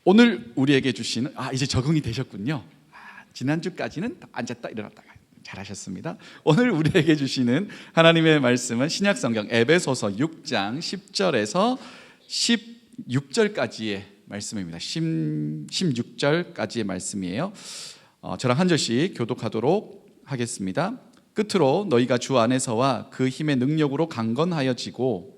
오늘 우리에게 주시는 이제 적응이 되셨군요. 지난주까지는 앉았다 일어났다가 잘하셨습니다. 오늘 우리에게 주시는 하나님의 말씀은 신약성경 에베소서 6장 10절에서 16절까지의 말씀입니다. 16절까지의 말씀이에요. 저랑 한 절씩 교독하도록 하겠습니다. 끝으로 너희가 주 안에서와 그 힘의 능력으로 강건하여지고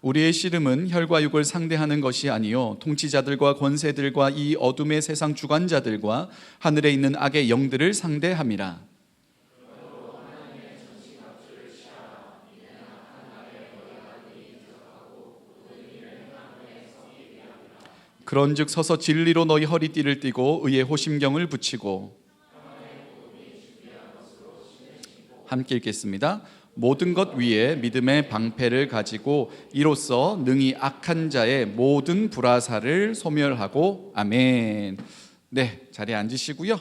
우리의 씨름은 혈과 육을 상대하는 것이 아니요 통치자들과 권세들과 이 어둠의 세상 주관자들과 하늘에 있는 악의 영들을 상대함이라. 그런즉 서서 진리로 너희 허리띠를 띠고 의의 호심경을 붙이고. 함께 읽겠습니다. 모든 것 위에 믿음의 방패를 가지고 이로써 능히 악한 자의 모든 불화살을 소멸하고. 아멘. 네, 자리에 앉으시고요.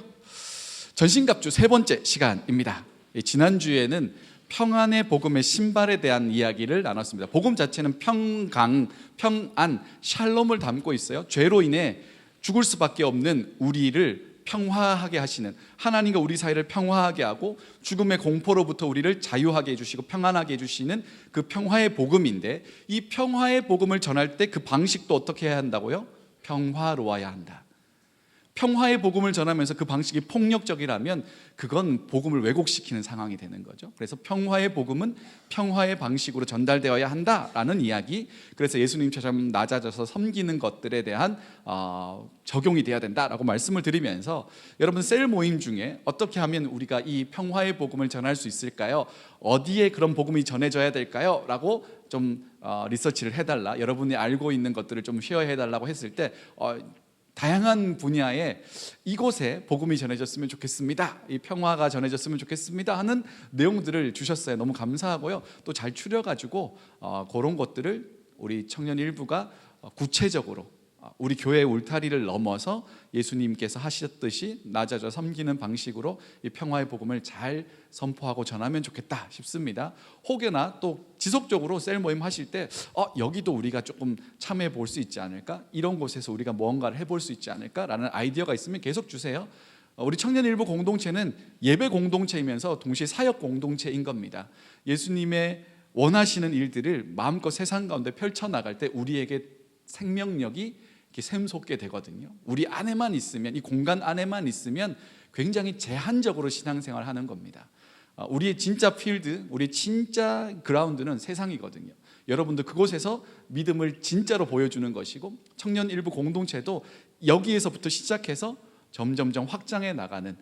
전신갑주 세 번째 시간입니다. 지난주에는 평안의 복음의 신발에 대한 이야기를 나눴습니다. 복음 자체는 평강, 평안, 샬롬을 담고 있어요. 죄로 인해 죽을 수밖에 없는 우리를 평화하게 하시는, 하나님과 우리 사이를 평화하게 하고 죽음의 공포로부터 우리를 자유하게 해주시고 평안하게 해주시는 그 평화의 복음인데, 이 평화의 복음을 전할 때 그 방식도 어떻게 해야 한다고요? 평화로워야 한다. 평화의 복음을 전하면서 그 방식이 폭력적이라면 그건 복음을 왜곡시키는 상황이 되는 거죠. 그래서 평화의 복음은 평화의 방식으로 전달되어야 한다라는 이야기. 그래서 예수님처럼 낮아져서 섬기는 것들에 대한 적용이 돼야 된다라고 말씀을 드리면서, 여러분 셀 모임 중에 어떻게 하면 우리가 이 평화의 복음을 전할 수 있을까요? 어디에 그런 복음이 전해져야 될까요? 라고 좀 리서치를 해달라, 여러분이 알고 있는 것들을 좀 쉐어해달라고 했을 때 다양한 분야에 이곳에 복음이 전해졌으면 좋겠습니다, 이 평화가 전해졌으면 좋겠습니다 하는 내용들을 주셨어요. 너무 감사하고요. 또 잘 추려가지고 그런 것들을 우리 청년 일부가 구체적으로 우리 교회의 울타리를 넘어서 예수님께서 하셨듯이 낮아져 섬기는 방식으로 이 평화의 복음을 잘 선포하고 전하면 좋겠다 싶습니다. 혹여나 또 지속적으로 셀 모임 하실 때 여기도 우리가 조금 참여해 볼 수 있지 않을까, 이런 곳에서 우리가 무언가를 해볼 수 있지 않을까라는 아이디어가 있으면 계속 주세요. 우리 청년 일부 공동체는 예배 공동체이면서 동시에 사역 공동체인 겁니다. 예수님의 원하시는 일들을 마음껏 세상 가운데 펼쳐나갈 때 우리에게 생명력이 샘솟게 되거든요. 우리 안에만 있으면, 이 공간 안에만 있으면 굉장히 제한적으로 신앙생활을 하는 겁니다. 우리의 진짜 필드, 우리의 진짜 그라운드는 세상이거든요. 여러분들 그곳에서 믿음을 진짜로 보여주는 것이고, 청년 일부 공동체도 여기에서부터 시작해서 점점점 확장해 나가는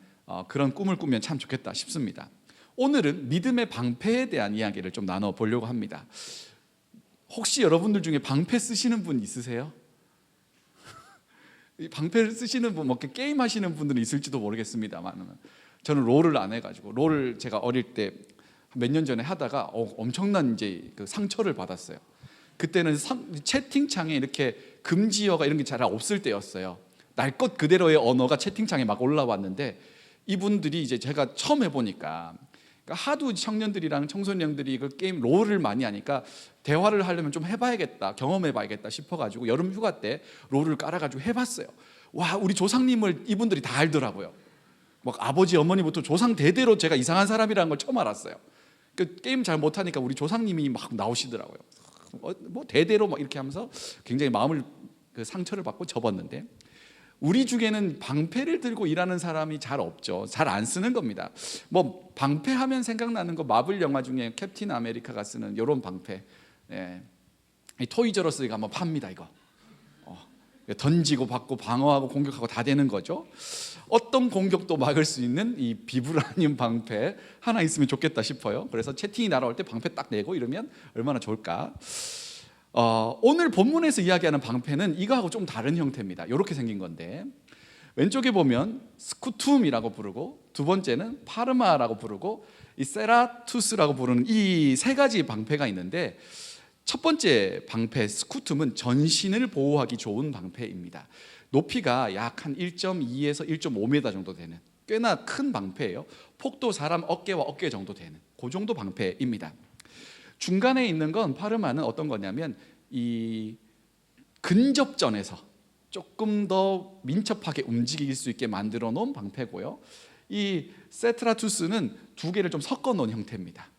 그런 꿈을 꾸면 참 좋겠다 싶습니다. 오늘은 믿음의 방패에 대한 이야기를 좀 나눠보려고 합니다. 혹시 여러분들 중에 방패 쓰시는 분 있으세요? 방패를 쓰시는 분, 게임 하시는 분들은 있을지도 모르겠습니다만, 저는 롤을 안 해가지고, 롤을 제가 어릴 때 몇 년 전에 하다가 엄청난 이제 그 상처를 받았어요. 그때는 채팅창에 이렇게 금지어가 이런 게 잘 없을 때였어요. 날 것 그대로의 언어가 채팅창에 막 올라왔는데, 이분들이 이제 제가 처음 해보니까, 하도 청년들이랑 청소년들이 그 게임 롤을 많이 하니까 대화를 하려면 좀 해봐야겠다, 경험해봐야겠다 싶어가지고 여름 휴가 때 롤을 깔아가지고 해봤어요. 와, 우리 조상님을 이분들이 다 알더라고요. 막 아버지 어머니부터 조상 대대로 제가 이상한 사람이라는 걸 처음 알았어요. 그 게임 잘 못하니까 우리 조상님이 막 나오시더라고요. 뭐 대대로 막 이렇게 하면서 굉장히 마음을 그 상처를 받고 접었는데, 우리 중에는 방패를 들고 일하는 사람이 잘 없죠. 잘 안 쓰는 겁니다. 뭐 방패하면 생각나는 거, 마블 영화 중에 캡틴 아메리카가 쓰는 이런 방패, 이 토이저러스가 뭐 팝니다. 이거 던지고 받고 방어하고 공격하고 다 되는 거죠. 어떤 공격도 막을 수 있는 이 비브라늄 방패 하나 있으면 좋겠다 싶어요. 그래서 채팅이 날아올 때 방패 딱 내고 이러면 얼마나 좋을까. 오늘 본문에서 이야기하는 방패는 이거하고 좀 다른 형태입니다. 이렇게 생긴 건데, 왼쪽에 보면 스쿠툼이라고 부르고, 두 번째는 파르마라고 부르고, 이 세라투스라고 부르는 이 세 가지 방패가 있는데, 첫 번째 방패 스쿠툼은 전신을 보호하기 좋은 방패입니다. 높이가 약 한 1.2에서 1.5m 정도 되는 꽤나 큰 방패예요. 폭도 사람 어깨와 어깨 정도 되는 그 정도 방패입니다. 중간에 있는 건 파르마는 어떤 거냐면 이 근접전에서 조금 더 민첩하게 움직일 수 있게 만들어 놓은 방패고요. 이 세트라투스는 두 개를 좀 섞어 놓은 형태입니다.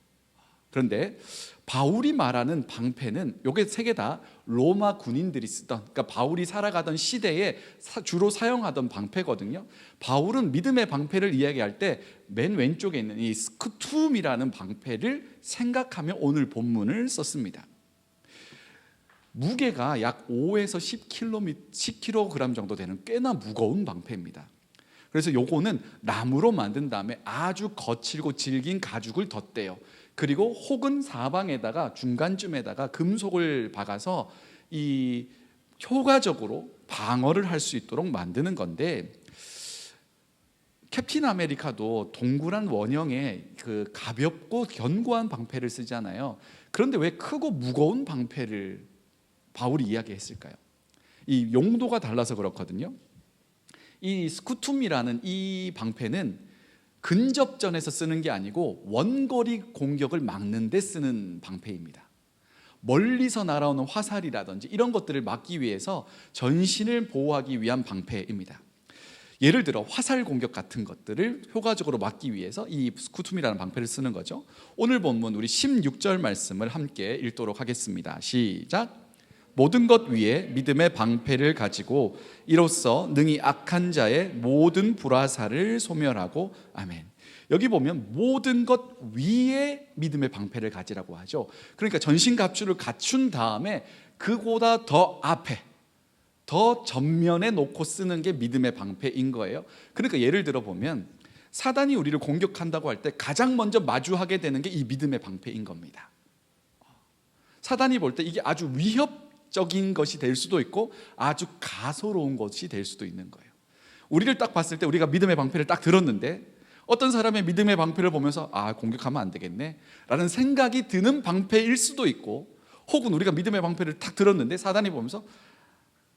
그런데 바울이 말하는 방패는 요게 세 개 다 로마 군인들이 쓰던, 그러니까 바울이 살아가던 시대에 주로 사용하던 방패거든요. 바울은 믿음의 방패를 이야기할 때 맨 왼쪽에 있는 이 스쿠툼이라는 방패를 생각하며 오늘 본문을 썼습니다. 무게가 약 5에서 10kg 정도 되는 꽤나 무거운 방패입니다. 그래서 요거는 나무로 만든 다음에 아주 거칠고 질긴 가죽을 덧대요. 그리고 혹은 사방에다가 중간쯤에다가 금속을 박아서 이 효과적으로 방어를 할 수 있도록 만드는 건데, 캡틴 아메리카도 동그란 원형의 그 가볍고 견고한 방패를 쓰잖아요. 그런데 왜 크고 무거운 방패를 바울이 이야기했을까요? 이 용도가 달라서 그렇거든요. 이 스쿠툼이라는 이 방패는 근접전에서 쓰는 게 아니고 원거리 공격을 막는 데 쓰는 방패입니다. 멀리서 날아오는 화살이라든지 이런 것들을 막기 위해서 전신을 보호하기 위한 방패입니다. 예를 들어 화살 공격 같은 것들을 효과적으로 막기 위해서 이 스쿠툼이라는 방패를 쓰는 거죠. 오늘 본문 우리 16절 말씀을 함께 읽도록 하겠습니다. 시작. 모든 것 위에 믿음의 방패를 가지고 이로써 능히 악한 자의 모든 불화살을 소멸하고. 아멘. 여기 보면 모든 것 위에 믿음의 방패를 가지라고 하죠. 그러니까 전신갑주를 갖춘 다음에 그보다 더 앞에, 더 전면에 놓고 쓰는 게 믿음의 방패인 거예요. 그러니까 예를 들어 보면 사단이 우리를 공격한다고 할 때 가장 먼저 마주하게 되는 게 이 믿음의 방패인 겁니다. 사단이 볼 때 이게 아주 위협적인 것이 될 수도 있고 아주 가소로운 것이 될 수도 있는 거예요. 우리를 딱 봤을 때 우리가 믿음의 방패를 딱 들었는데 어떤 사람의 믿음의 방패를 보면서 공격하면 안 되겠네 라는 생각이 드는 방패일 수도 있고, 혹은 우리가 믿음의 방패를 딱 들었는데 사단이 보면서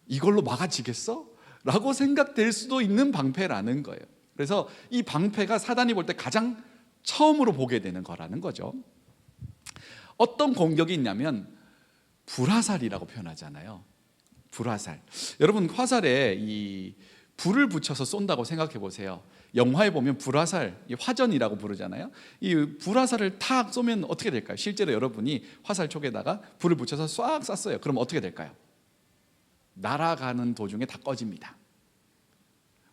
이걸로 막아지겠어? 라고 생각될 수도 있는 방패라는 거예요. 그래서 이 방패가 사단이 볼 때 가장 처음으로 보게 되는 거라는 거죠. 어떤 공격이 있냐면 불화살이라고 표현하잖아요. 불화살. 여러분 화살에 이 불을 붙여서 쏜다고 생각해 보세요. 영화에 보면 불화살, 화전이라고 부르잖아요. 이 불화살을 탁 쏘면 어떻게 될까요? 실제로 여러분이 화살 촉에다가 불을 붙여서 쏴 쐈어요. 그럼 어떻게 될까요? 날아가는 도중에 다 꺼집니다.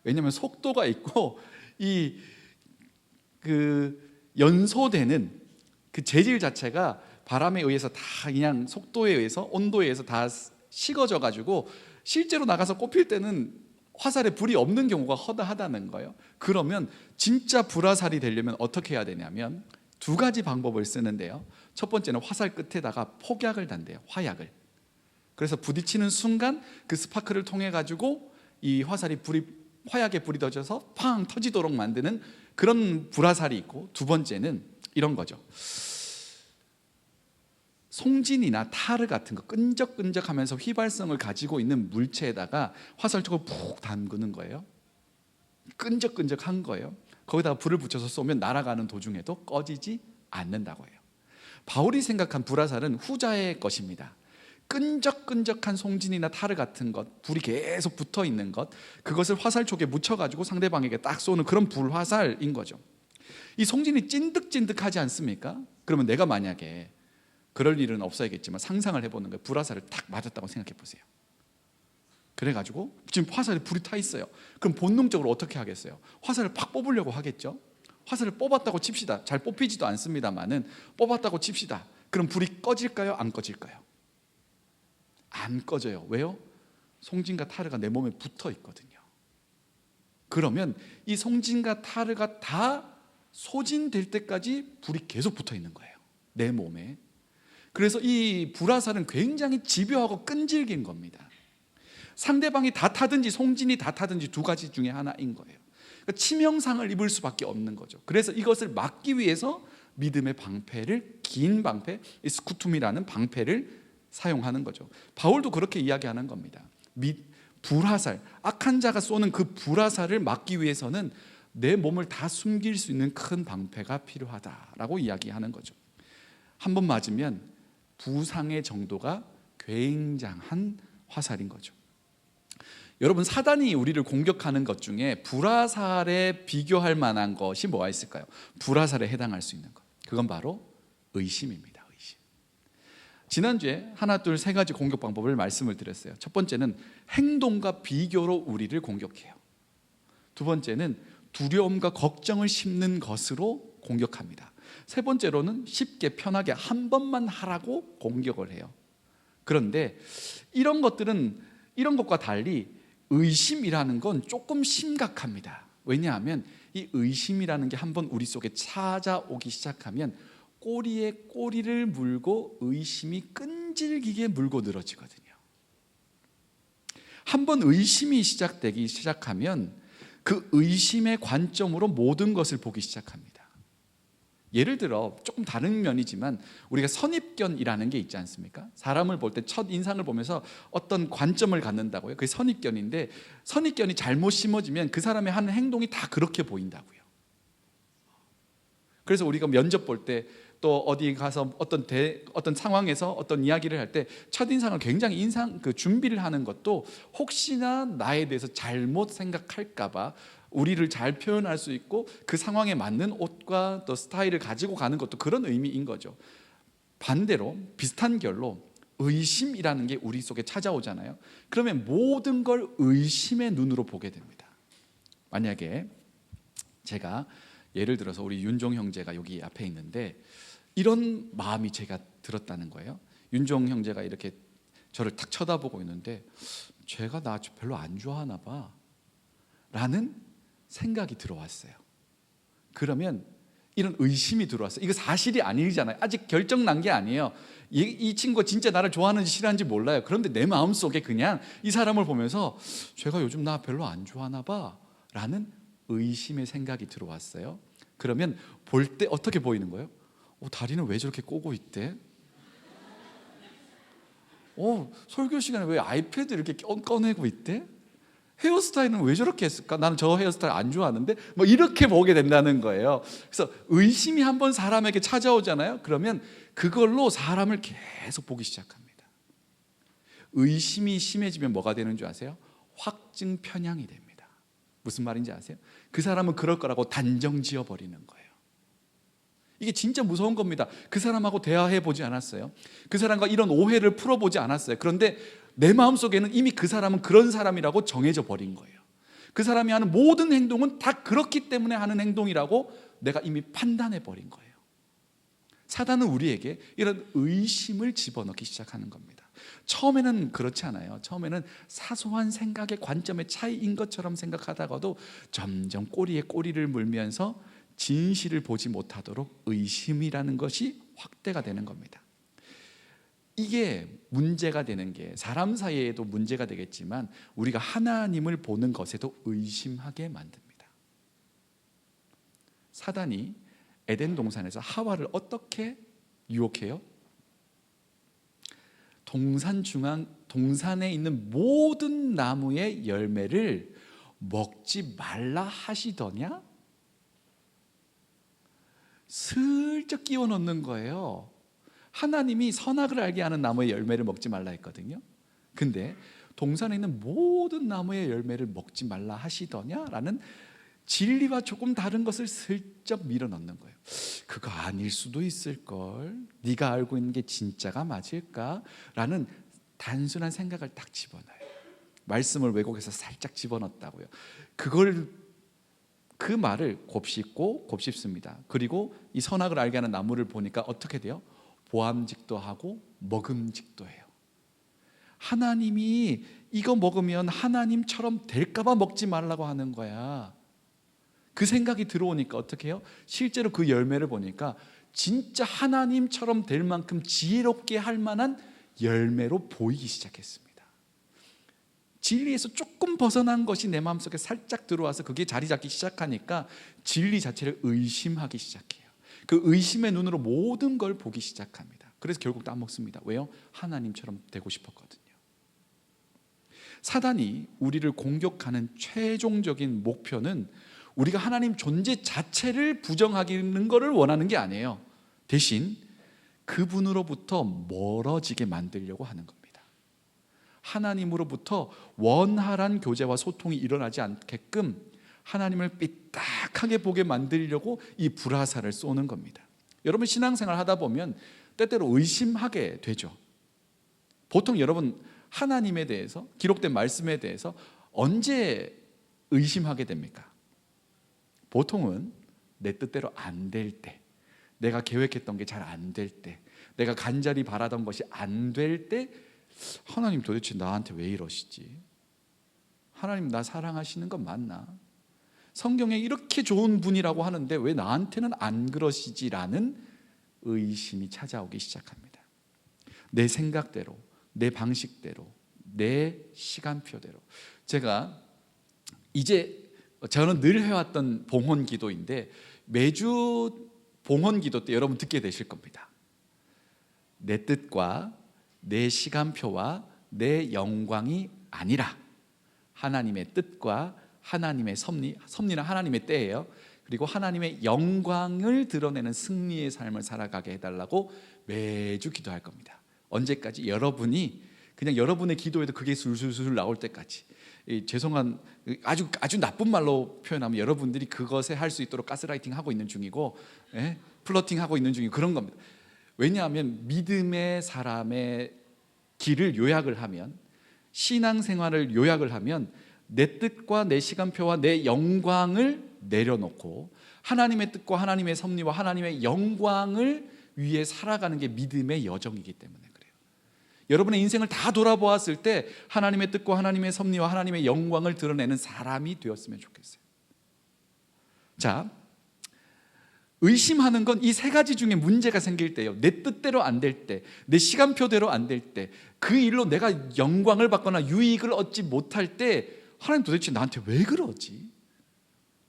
왜냐하면 속도가 있고 연소되는 그 재질 자체가 바람에 의해서 다 그냥 속도에 의해서 온도에 의해서 다 식어져 가지고 실제로 나가서 꼽힐 때는 화살에 불이 없는 경우가 허다하다는 거예요. 그러면 진짜 불화살이 되려면 어떻게 해야 되냐면 두 가지 방법을 쓰는데요. 첫 번째는 화살 끝에다가 폭약을 단대요. 화약을. 그래서 부딪히는 순간 그 스파크를 통해 가지고 이 화약에 불이 던져서 팡 터지도록 만드는 그런 불화살이 있고, 두 번째는 이런 거죠. 송진이나 타르 같은 거 끈적끈적하면서 휘발성을 가지고 있는 물체에다가 화살촉을 푹 담그는 거예요. 끈적끈적한 거예요. 거기다가 불을 붙여서 쏘면 날아가는 도중에도 꺼지지 않는다고 해요. 바울이 생각한 불화살은 후자의 것입니다. 끈적끈적한 송진이나 타르 같은 것, 불이 계속 붙어 있는 것, 그것을 화살촉에 묻혀가지고 상대방에게 딱 쏘는 그런 불화살인 거죠. 이 송진이 찐득찐득하지 않습니까? 그러면 내가 만약에, 그럴 일은 없어야겠지만 상상을 해보는 거예요. 불화살을 탁 맞았다고 생각해 보세요. 그래가지고 지금 화살에 불이 타 있어요. 그럼 본능적으로 어떻게 하겠어요? 화살을 팍 뽑으려고 하겠죠. 화살을 뽑았다고 칩시다. 잘 뽑히지도 않습니다만은 뽑았다고 칩시다. 그럼 불이 꺼질까요? 안 꺼질까요? 안 꺼져요. 왜요? 송진과 타르가 내 몸에 붙어 있거든요. 그러면 이 송진과 타르가 다 소진될 때까지 불이 계속 붙어 있는 거예요. 내 몸에. 그래서 이 불화살은 굉장히 집요하고 끈질긴 겁니다. 상대방이 다 타든지 송진이 다 타든지 두 가지 중에 하나인 거예요. 그러니까 치명상을 입을 수밖에 없는 거죠. 그래서 이것을 막기 위해서 믿음의 방패를, 긴 방패, 스쿠툼이라는 방패를 사용하는 거죠. 바울도 그렇게 이야기하는 겁니다. 불화살, 악한 자가 쏘는 그 불화살을 막기 위해서는 내 몸을 다 숨길 수 있는 큰 방패가 필요하다라고 이야기하는 거죠. 한 번 맞으면 부상의 정도가 굉장한 화살인 거죠. 여러분, 사단이 우리를 공격하는 것 중에 불화살에 비교할 만한 것이 뭐가 있을까요? 불화살에 해당할 수 있는 것, 그건 바로 의심입니다. 의심. 지난주에 하나 둘 세 가지 공격 방법을 말씀을 드렸어요. 첫 번째는 행동과 비교로 우리를 공격해요. 두 번째는 두려움과 걱정을 심는 것으로 공격합니다. 세 번째로는 쉽게 편하게 한 번만 하라고 공격을 해요. 그런데 이런 것과 달리 의심이라는 건 조금 심각합니다. 왜냐하면 이 의심이라는 게 한번 우리 속에 찾아오기 시작하면 꼬리에 꼬리를 물고 의심이 끈질기게 물고 늘어지거든요. 한번 의심이 시작되기 시작하면 그 의심의 관점으로 모든 것을 보기 시작합니다. 예를 들어 조금 다른 면이지만 우리가 선입견이라는 게 있지 않습니까? 사람을 볼 때 첫 인상을 보면서 어떤 관점을 갖는다고요. 그게 선입견인데, 선입견이 잘못 심어지면 그 사람의 하는 행동이 다 그렇게 보인다고요. 그래서 우리가 면접 볼 때 또 어디 가서 어떤 상황에서 어떤 이야기를 할 때 첫인상을 굉장히 준비를 하는 것도 혹시나 나에 대해서 잘못 생각할까 봐 우리를 잘 표현할 수 있고 그 상황에 맞는 옷과 또 스타일을 가지고 가는 것도 그런 의미인 거죠. 반대로 비슷한 결로 의심이라는 게 우리 속에 찾아오잖아요. 그러면 모든 걸 의심의 눈으로 보게 됩니다. 만약에 제가 예를 들어서 우리 윤종 형제가 여기 앞에 있는데 이런 마음이 제가 들었다는 거예요. 윤종 형제가 이렇게 저를 탁 쳐다보고 있는데 제가 나 별로 안 좋아하나 봐 라는 생각이 들어왔어요. 그러면 이런 의심이 들어왔어요. 이거 사실이 아니잖아요. 아직 결정 난 게 아니에요. 이 친구가 진짜 나를 좋아하는지 싫어하는지 몰라요. 그런데 내 마음속에 그냥 이 사람을 보면서 제가 요즘 나 별로 안 좋아하나 봐 라는 의심의 생각이 들어왔어요. 그러면 볼 때 어떻게 보이는 거예요? 다리는 왜 저렇게 꼬고 있대? 설교 시간에 왜 아이패드 이렇게 꺼내고 있대? 헤어스타일은 왜 저렇게 했을까? 나는 저 헤어스타일 안 좋아하는데 이렇게 보게 된다는 거예요. 그래서 의심이 한번 사람에게 찾아오잖아요. 그러면 그걸로 사람을 계속 보기 시작합니다. 의심이 심해지면 뭐가 되는 줄 아세요? 확증 편향이 됩니다. 무슨 말인지 아세요? 그 사람은 그럴 거라고 단정 지어버리는 거예요. 이게 진짜 무서운 겁니다. 그 사람하고 대화해 보지 않았어요. 그 사람과 이런 오해를 풀어보지 않았어요. 그런데 내 마음속에는 이미 그 사람은 그런 사람이라고 정해져 버린 거예요. 그 사람이 하는 모든 행동은 다 그렇기 때문에 하는 행동이라고 내가 이미 판단해 버린 거예요. 사단은 우리에게 이런 의심을 집어넣기 시작하는 겁니다. 처음에는 그렇지 않아요. 처음에는 사소한 생각의 관점의 차이인 것처럼 생각하다가도 점점 꼬리에 꼬리를 물면서 진실을 보지 못하도록 의심이라는 것이 확대가 되는 겁니다. 이게 문제가 되는 게 사람 사이에도 문제가 되겠지만 우리가 하나님을 보는 것에도 의심하게 만듭니다. 사단이 에덴 동산에서 하와를 어떻게 유혹해요? 동산에 있는 모든 나무의 열매를 먹지 말라 하시더냐? 슬쩍 끼워 넣는 거예요. 하나님이 선악을 알게 하는 나무의 열매를 먹지 말라 했거든요. 근데 동산에 있는 모든 나무의 열매를 먹지 말라 하시더냐라는 진리와 조금 다른 것을 슬쩍 밀어 넣는 거예요. 그거 아닐 수도 있을걸, 네가 알고 있는 게 진짜가 맞을까? 라는 단순한 생각을 딱 집어넣어요. 말씀을 왜곡해서 살짝 집어넣었다고요. 그 말을 곱씹고 곱씹습니다. 그리고 이 선악을 알게 하는 나무를 보니까 어떻게 돼요? 보암직도 하고 먹음직도 해요. 하나님이 이거 먹으면 하나님처럼 될까봐 먹지 말라고 하는 거야. 그 생각이 들어오니까 어떻게 해요? 실제로 그 열매를 보니까 진짜 하나님처럼 될 만큼 지혜롭게 할 만한 열매로 보이기 시작했습니다. 진리에서 조금 벗어난 것이 내 마음속에 살짝 들어와서 그게 자리 잡기 시작하니까 진리 자체를 의심하기 시작해요. 그 의심의 눈으로 모든 걸 보기 시작합니다. 그래서 결국 따먹습니다. 왜요? 하나님처럼 되고 싶었거든요. 사단이 우리를 공격하는 최종적인 목표는 우리가 하나님 존재 자체를 부정하는 것을 원하는 게 아니에요. 대신 그분으로부터 멀어지게 만들려고 하는 겁니다. 하나님으로부터 원활한 교제와 소통이 일어나지 않게끔 하나님을 삐딱하게 보게 만들려고 이 불화살을 쏘는 겁니다. 여러분 신앙생활 하다 보면 때때로 의심하게 되죠. 보통 여러분 하나님에 대해서, 기록된 말씀에 대해서 언제 의심하게 됩니까? 보통은 내 뜻대로 안 될 때, 내가 계획했던 게 잘 안 될 때, 내가 간절히 바라던 것이 안 될 때, 하나님 도대체 나한테 왜 이러시지? 하나님 나 사랑하시는 건 맞나? 성경에 이렇게 좋은 분이라고 하는데 왜 나한테는 안 그러시지라는 의심이 찾아오기 시작합니다. 내 생각대로, 내 방식대로, 내 시간표대로. 제가 이제 저는 늘 해왔던 봉헌 기도인데 매주 봉헌 기도 때 여러분 듣게 되실 겁니다. 내 뜻과 내 시간표와 내 영광이 아니라 하나님의 뜻과 하나님의 섭리는 하나님의 때예요. 그리고 하나님의 영광을 드러내는 승리의 삶을 살아가게 해달라고 매주 기도할 겁니다. 언제까지? 여러분이 그냥 여러분의 기도에도 그게 술술술 나올 때까지. 죄송한 아주 나쁜 말로 표현하면 여러분들이 그것에 할 수 있도록 가스라이팅 하고 있는 중이고, 플러팅 하고 있는 중이고 그런 겁니다. 왜냐하면 믿음의 사람의 길을 요약을 하면, 신앙생활을 요약을 하면 내 뜻과 내 시간표와 내 영광을 내려놓고 하나님의 뜻과 하나님의 섭리와 하나님의 영광을 위해 살아가는 게 믿음의 여정이기 때문에 그래요. 여러분의 인생을 다 돌아보았을 때 하나님의 뜻과 하나님의 섭리와 하나님의 영광을 드러내는 사람이 되었으면 좋겠어요. 자, 의심하는 건 이 세 가지 중에 문제가 생길 때요. 내 뜻대로 안 될 때, 내 시간표대로 안 될 때, 그 일로 내가 영광을 받거나 유익을 얻지 못할 때 하나님 도대체 나한테 왜 그러지?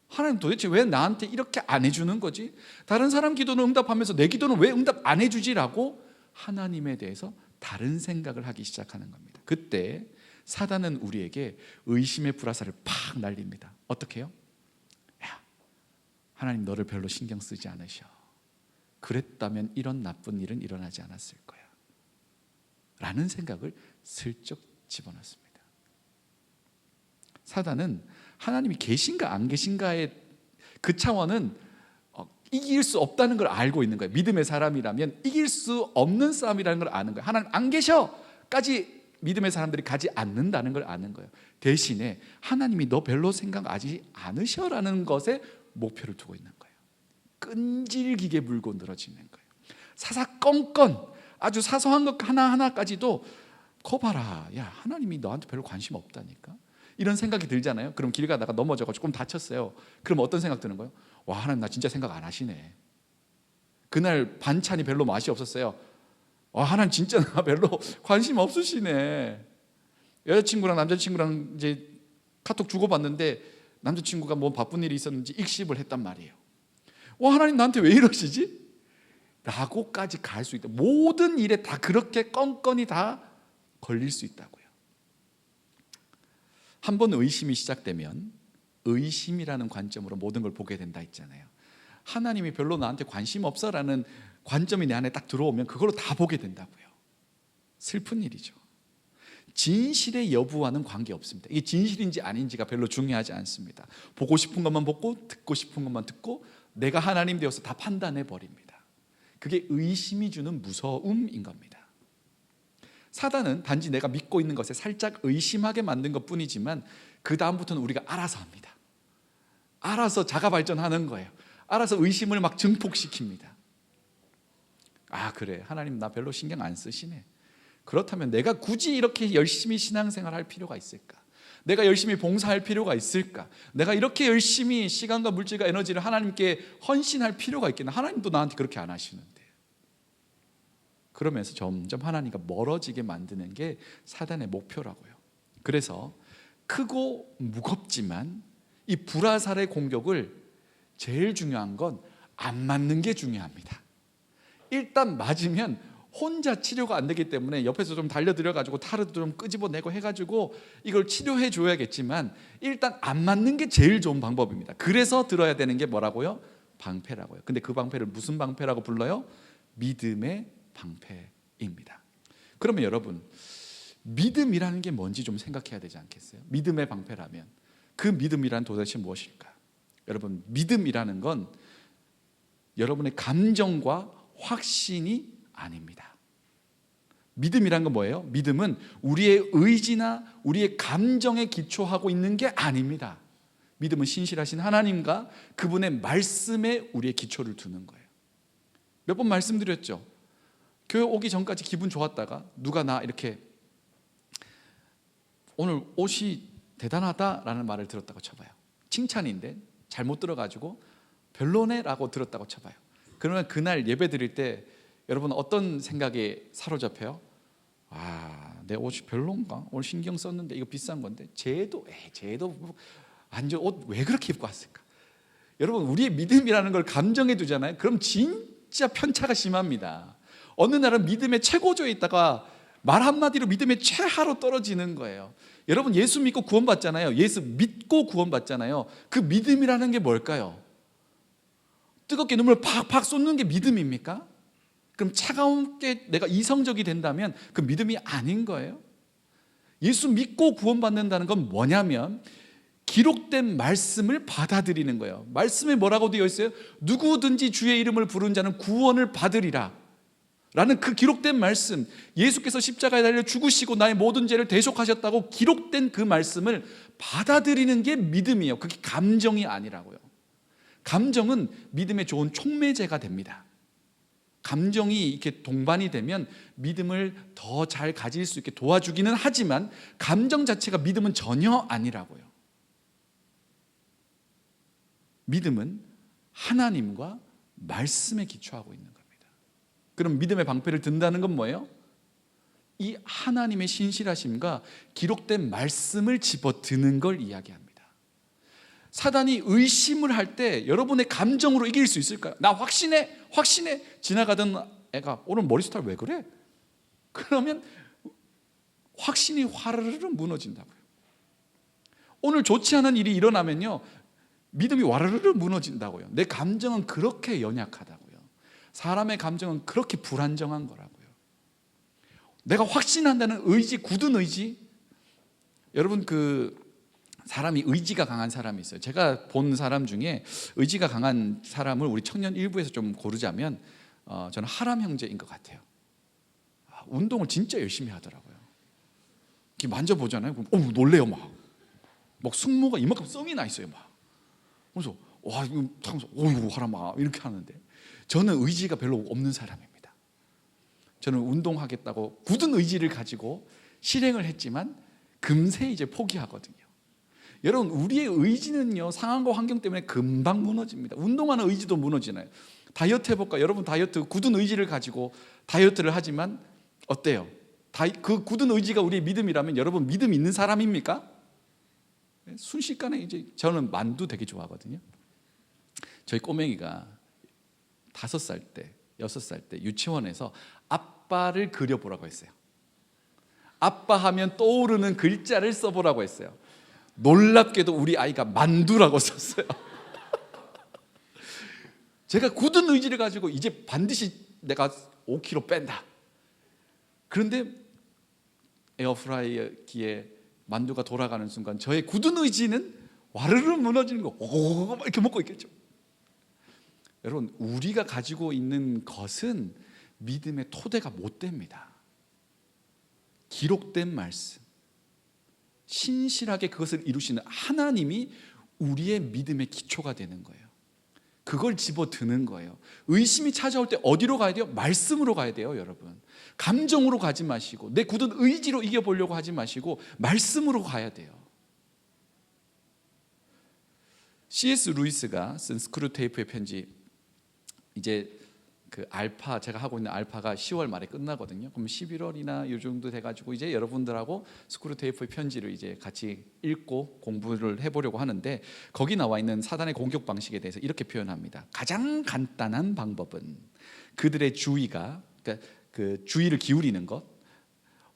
하나님 도대체 왜 나한테 이렇게 안 해주는 거지? 다른 사람 기도는 응답하면서 내 기도는 왜 응답 안 해주지라고 하나님에 대해서 다른 생각을 하기 시작하는 겁니다. 그때 사단은 우리에게 의심의 불화살을 팍 날립니다. 어떻게 해요? 야, 하나님 너를 별로 신경 쓰지 않으셔. 그랬다면 이런 나쁜 일은 일어나지 않았을 거야 라는 생각을 슬쩍 집어넣습니다. 사단은 하나님이 계신가 안 계신가의 그 차원은 이길 수 없다는 걸 알고 있는 거예요. 믿음의 사람이라면 이길 수 없는 싸움이라는 걸 아는 거예요. 하나님 안 계셔까지 믿음의 사람들이 가지 않는다는 걸 아는 거예요. 대신에 하나님이 너 별로 생각하지 않으셔라는 것에 목표를 두고 있는 거예요. 끈질기게 물고 늘어지는 거예요. 사사건건 아주 사소한 것 하나하나까지도 거 봐라, 야 하나님이 너한테 별로 관심 없다니까, 이런 생각이 들잖아요. 그럼 길 가다가 넘어져서 조금 다쳤어요. 그럼 어떤 생각 드는 거예요? 와, 하나님 나 진짜 생각 안 하시네. 그날 반찬이 별로 맛이 없었어요. 와, 하나님 진짜 나 별로 관심 없으시네. 여자친구랑 남자친구랑 이제 카톡 주고받는데 남자친구가 뭐 바쁜 일이 있었는지 익십을 했단 말이에요. 와, 하나님 나한테 왜 이러시지? 라고까지 갈 수 있다. 모든 일에 다 그렇게 껌껌이 다 걸릴 수 있다고요. 한번 의심이 시작되면 의심이라는 관점으로 모든 걸 보게 된다 했잖아요. 하나님이 별로 나한테 관심 없어라는 관점이 내 안에 딱 들어오면 그걸로 다 보게 된다고요. 슬픈 일이죠. 진실의 여부와는 관계없습니다. 이게 진실인지 아닌지가 별로 중요하지 않습니다. 보고 싶은 것만 보고 듣고 싶은 것만 듣고 내가 하나님 되어서 다 판단해 버립니다. 그게 의심이 주는 무서움인 겁니다. 사단은 단지 내가 믿고 있는 것에 살짝 의심하게 만든 것뿐이지만 그 다음부터는 우리가 알아서 합니다. 알아서 자가 발전하는 거예요. 알아서 의심을 막 증폭시킵니다. 아, 그래, 하나님 나 별로 신경 안 쓰시네. 그렇다면 내가 굳이 이렇게 열심히 신앙생활 할 필요가 있을까? 내가 열심히 봉사할 필요가 있을까? 내가 이렇게 열심히 시간과 물질과 에너지를 하나님께 헌신할 필요가 있겠나? 하나님도 나한테 그렇게 안 하시는데. 그러면서 점점 하나님과 멀어지게 만드는 게 사단의 목표라고요. 그래서 크고 무겁지만 이 불화살의 공격을 제일 중요한 건 안 맞는 게 중요합니다. 일단 맞으면 혼자 치료가 안 되기 때문에 옆에서 좀 달려들여가지고 타르도 좀 끄집어내고 해가지고 이걸 치료해 줘야겠지만 일단 안 맞는 게 제일 좋은 방법입니다. 그래서 들어야 되는 게 뭐라고요? 방패라고요. 근데 그 방패를 무슨 방패라고 불러요? 믿음의 방패입니다. 그러면 여러분, 믿음이라는 게 뭔지 좀 생각해야 되지 않겠어요? 믿음의 방패라면 그 믿음이란 도대체 무엇일까? 여러분, 믿음이라는 건 여러분의 감정과 확신이 아닙니다. 믿음이란 건 뭐예요? 믿음은 우리의 의지나 우리의 감정에 기초하고 있는 게 아닙니다. 믿음은 신실하신 하나님과 그분의 말씀에 우리의 기초를 두는 거예요. 몇 번 말씀드렸죠. 교회 오기 전까지 기분 좋았다가 누가 나 이렇게 오늘 옷이 대단하다라는 말을 들었다고 쳐봐요. 칭찬인데 잘못 들어가지고 별로네 라고 들었다고 쳐봐요. 그러면 그날 예배 드릴 때 여러분 어떤 생각에 사로잡혀요? 내 옷이 별론가? 오늘 신경 썼는데 이거 비싼 건데 쟤도 완전 옷 왜 그렇게 입고 왔을까? 여러분, 우리의 믿음이라는 걸 감정에 두잖아요. 그럼 진짜 편차가 심합니다. 어느 날은 믿음의 최고조에 있다가 말 한마디로 믿음의 최하로 떨어지는 거예요. 여러분, 예수 믿고 구원받잖아요. 예수 믿고 구원받잖아요. 그 믿음이라는 게 뭘까요? 뜨겁게 눈물 팍팍 쏟는 게 믿음입니까? 그럼 차가운게 내가 이성적이 된다면 그 믿음이 아닌 거예요. 예수 믿고 구원받는다는 건 뭐냐면 기록된 말씀을 받아들이는 거예요. 말씀에 뭐라고 되어 있어요? 누구든지 주의 이름을 부른 자는 구원을 받으리라 라는 그 기록된 말씀, 예수께서 십자가에 달려 죽으시고 나의 모든 죄를 대속하셨다고 기록된 그 말씀을 받아들이는 게 믿음이에요. 그게 감정이 아니라고요. 감정은 믿음의 좋은 촉매제가 됩니다. 감정이 이렇게 동반이 되면 믿음을 더 잘 가질 수 있게 도와주기는 하지만 감정 자체가 믿음은 전혀 아니라고요. 믿음은 하나님과 말씀에 기초하고 있는 겁니다. 그럼 믿음의 방패를 든다는 건 뭐예요? 이 하나님의 신실하심과 기록된 말씀을 집어드는 걸 이야기합니다. 사단이 의심을 할 때 여러분의 감정으로 이길 수 있을까요? 나 확신해 지나가던 애가 오늘 머리 스타일 왜 그래? 그러면 확신이 화르르 무너진다고요. 오늘 좋지 않은 일이 일어나면요 믿음이 와르르 무너진다고요. 내 감정은 그렇게 연약하다고요. 사람의 감정은 그렇게 불안정한 거라고요. 내가 확신한다는 의지, 굳은 의지. 여러분, 그 사람이 의지가 강한 사람이 있어요. 제가 본 사람 중에 의지가 강한 사람을 우리 청년 일부에서 좀 고르자면 저는 하람 형제인 것 같아요. 운동을 진짜 열심히 하더라고요. 이렇게 만져보잖아요. 그럼 놀래요. 막 승모가 이만큼 썽이 나 있어요. 그래서 이거 하람아 이렇게 하는데 저는 의지가 별로 없는 사람입니다. 저는 운동하겠다고 굳은 의지를 가지고 실행을 했지만 금세 이제 포기하거든요. 여러분, 우리의 의지는요 상황과 환경 때문에 금방 무너집니다. 운동하는 의지도 무너지나요? 다이어트 해볼까? 여러분, 다이어트 굳은 의지를 가지고 다이어트를 하지만 어때요? 그 굳은 의지가 우리의 믿음이라면 여러분 믿음 있는 사람입니까? 순식간에 이제 저는 만두 되게 좋아하거든요. 저희 꼬맹이가 5살 때, 6살 때 유치원에서 아빠를 그려보라고 했어요. 아빠 하면 떠오르는 글자를 써보라고 했어요. 놀랍게도 우리 아이가 만두라고 썼어요. 제가 굳은 의지를 가지고 이제 반드시 내가 5kg 뺀다. 그런데 에어프라이기에 만두가 돌아가는 순간 저의 굳은 의지는 와르르 무너지는 거. 이렇게 먹고 있겠죠. 여러분, 우리가 가지고 있는 것은 믿음의 토대가 못 됩니다. 기록된 말씀, 신실하게 그것을 이루시는 하나님이 우리의 믿음의 기초가 되는 거예요. 그걸 집어드는 거예요. 의심이 찾아올 때 어디로 가야 돼요? 말씀으로 가야 돼요, 여러분. 감정으로 가지 마시고 내 굳은 의지로 이겨보려고 하지 마시고 말씀으로 가야 돼요. C.S. 루이스가 쓴 스크루테이프의 편지, 이제 그 알파, 제가 하고 있는 알파가 10월 말에 끝나거든요. 그럼 11월이나 이 정도 돼가지고 이제 여러분들하고 스크루테이프의 편지를 이제 같이 읽고 공부를 해보려고 하는데, 거기 나와 있는 사단의 공격 방식에 대해서 이렇게 표현합니다. 가장 간단한 방법은 그들의 주의가, 그러니까 그 주의를 기울이는 것,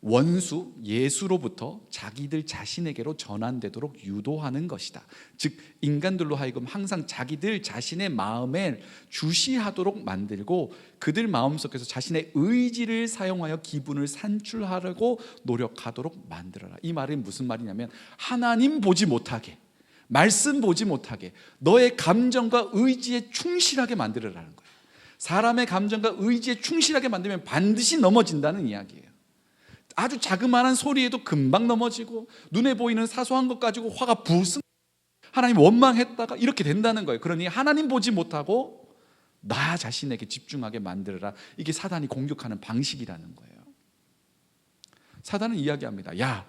원수 예수로부터 자기들 자신에게로 전환되도록 유도하는 것이다. 즉 인간들로 하여금 항상 자기들 자신의 마음에 주시하도록 만들고 그들 마음속에서 자신의 의지를 사용하여 기분을 산출하려고 노력하도록 만들어라. 이 말은 무슨 말이냐면 하나님 보지 못하게, 말씀 보지 못하게 너의 감정과 의지에 충실하게 만들어라는 거예요. 사람의 감정과 의지에 충실하게 만들면 반드시 넘어진다는 이야기예요. 아주 자그마한 소리에도 금방 넘어지고 눈에 보이는 사소한 것 가지고 화가 부승, 하나님 원망했다가 이렇게 된다는 거예요. 그러니 하나님 보지 못하고 나 자신에게 집중하게 만들어라. 이게 사단이 공격하는 방식이라는 거예요. 사단은 이야기합니다. 야,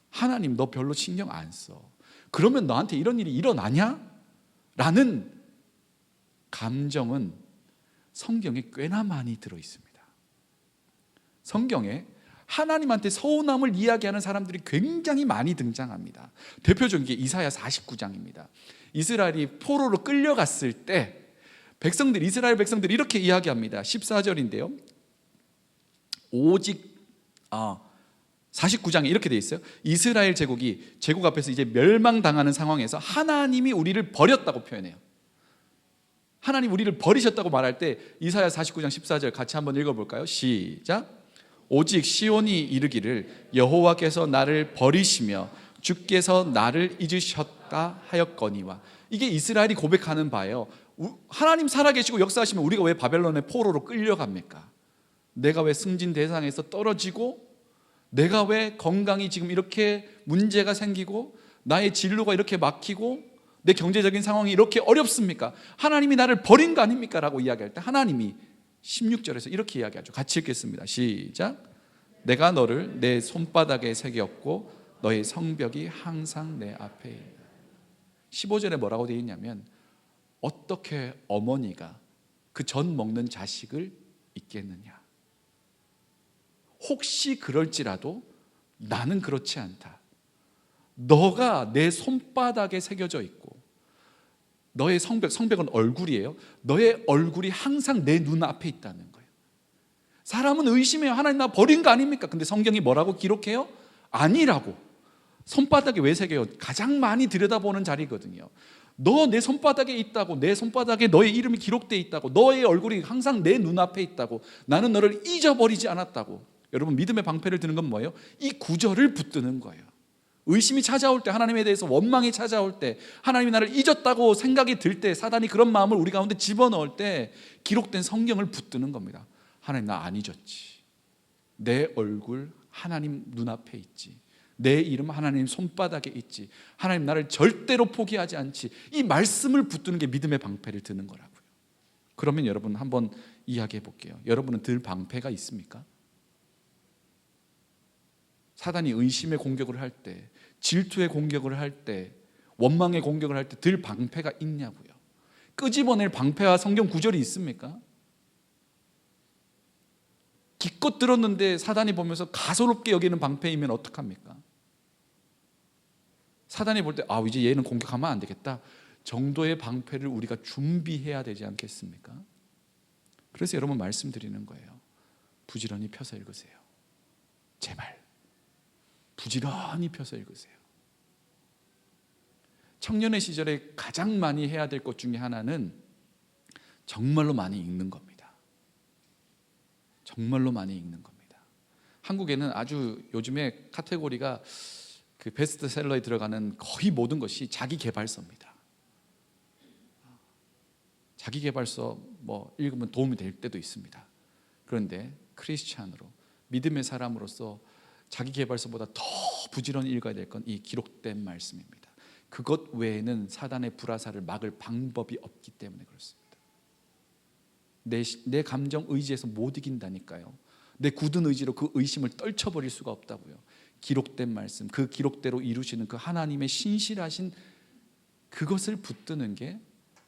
하나님 너 별로 신경 안 써. 그러면 너한테 이런 일이 일어나냐? 라는 감정은 성경에 꽤나 많이 들어있습니다. 성경에 하나님한테 서운함을 이야기하는 사람들이 굉장히 많이 등장합니다. 대표적인 게 이사야 49장입니다. 이스라엘이 포로로 끌려갔을 때 이스라엘 백성들이 이렇게 이야기합니다. 14절인데요. 오직 49장에 이렇게 돼 있어요. 이스라엘 제국 앞에서 이제 멸망당하는 상황에서 하나님이 우리를 버렸다고 표현해요. 하나님 우리를 버리셨다고 말할 때 이사야 49장 14절 같이 한번 읽어볼까요? 시작. 오직 시온이 이르기를 여호와께서 나를 버리시며 주께서 나를 잊으셨다 하였거니와. 이게 이스라엘이 고백하는 바예요. 하나님 살아계시고 역사하시면 우리가 왜 바벨론의 포로로 끌려갑니까? 내가 왜 승진 대상에서 떨어지고, 내가 왜 건강이 지금 이렇게 문제가 생기고, 나의 진로가 이렇게 막히고, 내 경제적인 상황이 이렇게 어렵습니까? 하나님이 나를 버린 거 아닙니까? 라고 이야기할 때 하나님이 16절에서 이렇게 이야기하죠. 같이 읽겠습니다. 시작. 내가 너를 내 손바닥에 새겼고 너의 성벽이 항상 내 앞에 있다. 15절에 뭐라고 되어 있냐면 어떻게 어머니가 그 젖 먹는 자식을 잊겠느냐. 혹시 그럴지라도 나는 그렇지 않다. 너가 내 손바닥에 새겨져 있고 너의 성벽은 얼굴이에요. 너의 얼굴이 항상 내 눈앞에 있다는 거예요. 사람은 의심해요. 하나님 나 버린 거 아닙니까? 근데 성경이 뭐라고 기록해요? 아니라고. 손바닥에 왜 새겨요? 가장 많이 들여다보는 자리거든요. 너 내 손바닥에 있다고, 내 손바닥에 너의 이름이 기록되어 있다고, 너의 얼굴이 항상 내 눈앞에 있다고, 나는 너를 잊어버리지 않았다고. 여러분 믿음의 방패를 드는 건 뭐예요? 이 구절을 붙드는 거예요. 의심이 찾아올 때, 하나님에 대해서 원망이 찾아올 때, 하나님이 나를 잊었다고 생각이 들 때, 사단이 그런 마음을 우리 가운데 집어넣을 때 기록된 성경을 붙드는 겁니다. 하나님 나 안 잊었지. 내 얼굴 하나님 눈앞에 있지. 내 이름 하나님 손바닥에 있지. 하나님 나를 절대로 포기하지 않지. 이 말씀을 붙드는 게 믿음의 방패를 드는 거라고요. 그러면 여러분 한번 이야기해 볼게요. 여러분은 들 방패가 있습니까? 사단이 의심의 공격을 할 때, 질투의 공격을 할 때, 원망의 공격을 할 때 들 방패가 있냐고요. 끄집어낼 방패와 성경 구절이 있습니까? 기껏 들었는데 사단이 보면서 가소롭게 여기는 방패이면 어떡합니까? 사단이 볼 때 이제 얘는 공격하면 안 되겠다 정도의 방패를 우리가 준비해야 되지 않겠습니까? 그래서 여러분 말씀드리는 거예요. 부지런히 펴서 읽으세요. 제발 부지런히 펴서 읽으세요. 청년의 시절에 가장 많이 해야 될 것 중에 하나는 정말로 많이 읽는 겁니다. 정말로 많이 읽는 겁니다. 한국에는 아주 요즘에 카테고리가 그 베스트셀러에 들어가는 거의 모든 것이 자기계발서입니다. 자기계발서 읽으면 도움이 될 때도 있습니다. 그런데 크리스찬으로, 믿음의 사람으로서 자기계발서보다 더 부지런히 읽어야 될 건 이 기록된 말씀입니다. 그것 외에는 사단의 불화살을 막을 방법이 없기 때문에 그렇습니다. 내 감정 의지에서 못 이긴다니까요. 내 굳은 의지로 그 의심을 떨쳐버릴 수가 없다고요. 기록된 말씀, 그 기록대로 이루시는 그 하나님의 신실하신 그것을 붙드는 게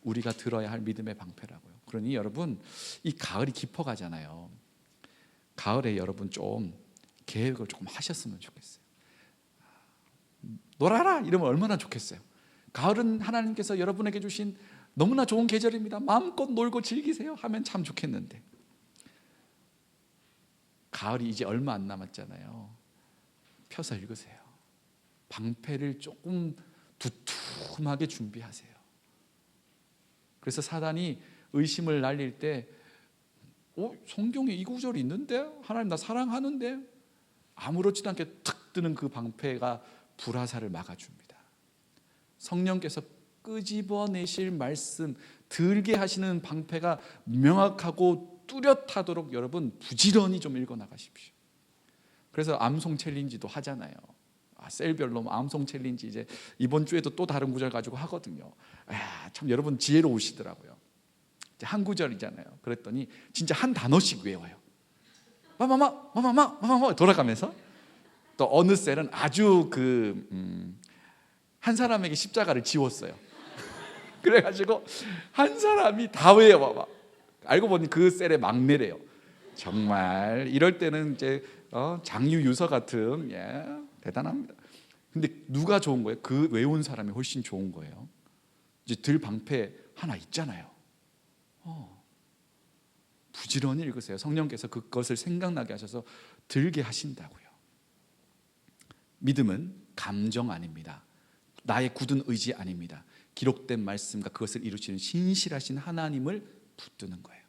우리가 들어야 할 믿음의 방패라고요. 그러니 여러분 이 가을이 깊어가잖아요. 가을에 여러분 좀 계획을 조금 하셨으면 좋겠어요. 놀아라 이러면 얼마나 좋겠어요. 가을은 하나님께서 여러분에게 주신 너무나 좋은 계절입니다. 마음껏 놀고 즐기세요 하면 참 좋겠는데 가을이 이제 얼마 안 남았잖아요. 펴서 읽으세요. 방패를 조금 두툼하게 준비하세요. 그래서 사단이 의심을 날릴 때 성경에 이 구절이 있는데? 하나님 나 사랑하는데? 아무렇지도 않게 탁 뜨는 그 방패가 불화살을 막아줍니다. 성령께서 끄집어내실 말씀, 들게 하시는 방패가 명확하고 뚜렷하도록 여러분 부지런히 좀 읽어나가십시오. 그래서 암송 챌린지도 하잖아요. 셀별로 암송 챌린지 이제 이번 주에도 또 다른 구절 가지고 하거든요. 참 여러분 지혜로우시더라고요. 이제 한 구절이잖아요. 그랬더니 진짜 한 단어씩 외워요. 마마마 돌아가면서 또 어느 셀은 아주 한 사람에게 십자가를 지웠어요. 그래가지고 한 사람이 다 외워봐. 알고 보니 그 셀의 막내래요. 정말 이럴 때는 이제 장유 유서 같은 대단합니다. 근데 누가 좋은 거예요? 그 외운 사람이 훨씬 좋은 거예요. 이제 들 방패 하나 있잖아요. 부지런히 읽으세요. 성령께서 그것을 생각나게 하셔서 들게 하신다고요. 믿음은 감정 아닙니다. 나의 굳은 의지 아닙니다. 기록된 말씀과 그것을 이루시는 신실하신 하나님을 붙드는 거예요.